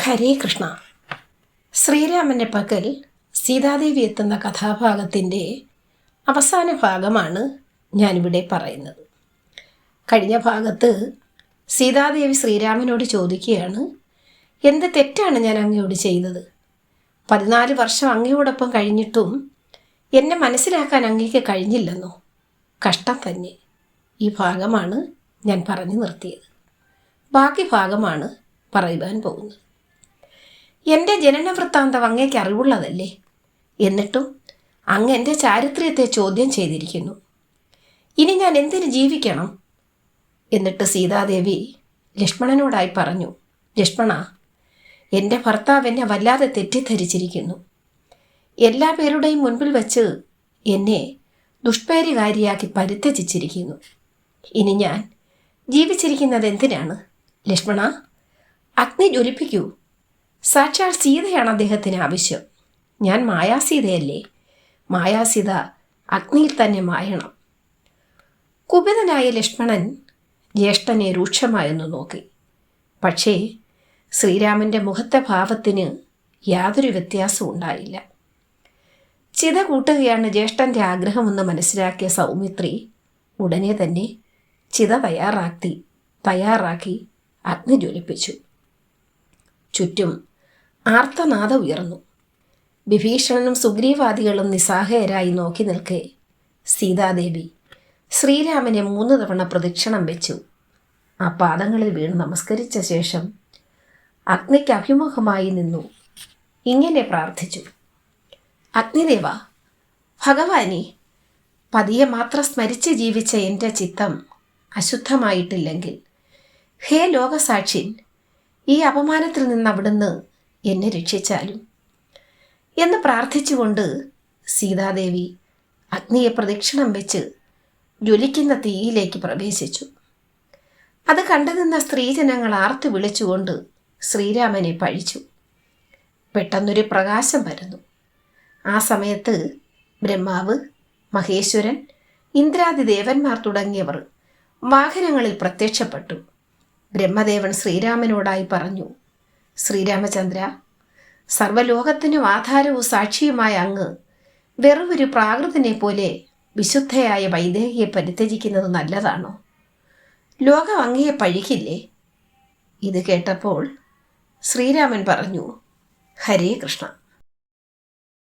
ഹരേ കൃഷ്ണ. ശ്രീരാമൻ്റെ പക്കൽ സീതാദേവി എത്തുന്ന കഥാഭാഗത്തിൻ്റെ അവസാന ഭാഗമാണ് ഞാനിവിടെ പറയുന്നത്. കഴിഞ്ഞ ഭാഗത്ത് സീതാദേവി ശ്രീരാമനോട് ചോദിക്കുകയാണ്, എന്ത് തെറ്റാണ് ഞാൻ അങ്ങയോട് ചെയ്തത്? 14 വർഷം അങ്ങയോടൊപ്പം കഴിഞ്ഞിട്ടും എന്നെ മനസ്സിലാക്കാൻ അങ്ങേക്ക് കഴിഞ്ഞില്ലെന്നോ? കഷ്ടം തന്നെ. ഈ ഭാഗമാണ് ഞാൻ പറഞ്ഞു നിർത്തിയത്. ബാക്കി ഭാഗമാണ് പറയുവാൻ പോകുന്നത്. എൻ്റെ ജനനവൃത്താന്തം അങ്ങേക്ക് അറിവുള്ളതല്ലേ? എന്നിട്ടും അങ്ങ് എൻ്റെ ചാരിത്ര്യത്തെ ചോദ്യം ചെയ്തിരിക്കുന്നു. ഇനി ഞാൻ എന്തിനു ജീവിക്കണം? എന്നിട്ട് സീതാദേവി ലക്ഷ്മണനോടായി പറഞ്ഞു, ലക്ഷ്മണ, എൻ്റെ ഭർത്താവ് എന്നെ വല്ലാതെ തെറ്റിദ്ധരിച്ചിരിക്കുന്നു. എല്ലാ പേരുടെയും മുൻപിൽ വച്ച് എന്നെ ദുഷ്പേരുകാരിയാക്കി പരിത്യജിച്ചിരിക്കുന്നു. ഇനി ഞാൻ ജീവിച്ചിരിക്കുന്നത് എന്തിനാണ്? ലക്ഷ്മണ, അഗ്നി ജ്വലിപ്പിക്കൂ. സാക്ഷാൽ സീതയാണ് അദ്ദേഹത്തിന് ആവശ്യം. ഞാൻ മായാസീതയല്ലേ? മായാസീത അഗ്നിയിൽ തന്നെ മായണം. കുപിതനായ ലക്ഷ്മണൻ ജ്യേഷ്ഠനെ രൂക്ഷമായൊന്നു നോക്കി. പക്ഷേ ശ്രീരാമൻ്റെ മുഖത്തെ ഭാവത്തിന് യാതൊരു വ്യത്യാസവും ഉണ്ടായില്ല. ചിത കൂട്ടുകയാണ് ജ്യേഷ്ഠൻ്റെ ആഗ്രഹമെന്ന് മനസ്സിലാക്കിയ സൗമിത്രി ഉടനെ തന്നെ ചിത തയ്യാറാക്കി അഗ്നി ജ്വലിപ്പിച്ചു. ചുറ്റും ആർത്തനാദം ഉയർന്നു. വിഭീഷണനും സുഗ്രീവാദികളും നിസ്സഹായരായി നോക്കി നിൽക്കെ സീതാദേവി ശ്രീരാമനെ 3 തവണ പ്രദക്ഷിണം വെച്ചു. ആ പാദങ്ങളിൽ വീണ് നമസ്കരിച്ച ശേഷം അഗ്നിക്ക് അഭിമുഖമായി നിന്നു ഇങ്ങനെ പ്രാർത്ഥിച്ചു, അഗ്നിദേവ, ഭഗവാനെ, പതിയെ മാത്രം സ്മരിച്ച് ജീവിച്ച എൻ്റെ ചിത്തം അശുദ്ധമായിട്ടില്ലെങ്കിൽ, ഹേ ലോകസാക്ഷിൻ, ഈ അപമാനത്തിൽ നിന്ന് അവിടുന്ന് എന്നെ രക്ഷിച്ചാലും എന്ന് പ്രാർത്ഥിച്ചുകൊണ്ട് സീതാദേവി അഗ്നിയെ പ്രദക്ഷിണം വെച്ച് ജ്വലിക്കുന്ന തീയിലേക്ക് പ്രവേശിച്ചു. അത് കണ്ടുനിന്ന സ്ത്രീജനങ്ങൾ ആർത്തു വിളിച്ചുകൊണ്ട് ശ്രീരാമനെ പഴിച്ചു. പെട്ടെന്നൊരു പ്രകാശം വരുന്നു. ആ സമയത്ത് ബ്രഹ്മാവ്, മഹേശ്വരൻ, ഇന്ദ്രാദി ദേവന്മാർ തുടങ്ങിയവർ വാഹനങ്ങളിൽ പ്രത്യക്ഷപ്പെട്ടു. ബ്രഹ്മദേവൻ ശ്രീരാമനോടായി പറഞ്ഞു, ശ്രീരാമചന്ദ്ര, സർവ്വലോകത്തിനും ആധാരവും സാക്ഷിയുമായ അങ്ങ് വെറുമൊരു പ്രാകൃതനെ പോലെ വിശുദ്ധയായ വൈദേഹിയെ പരിത്യജിക്കുന്നത് നല്ലതാണോ? ലോകം അങ്ങയെ പഴിക്കില്ലേ? ഇത് കേട്ടപ്പോൾ ശ്രീരാമൻ പറഞ്ഞു, ഹരേ കൃഷ്ണ.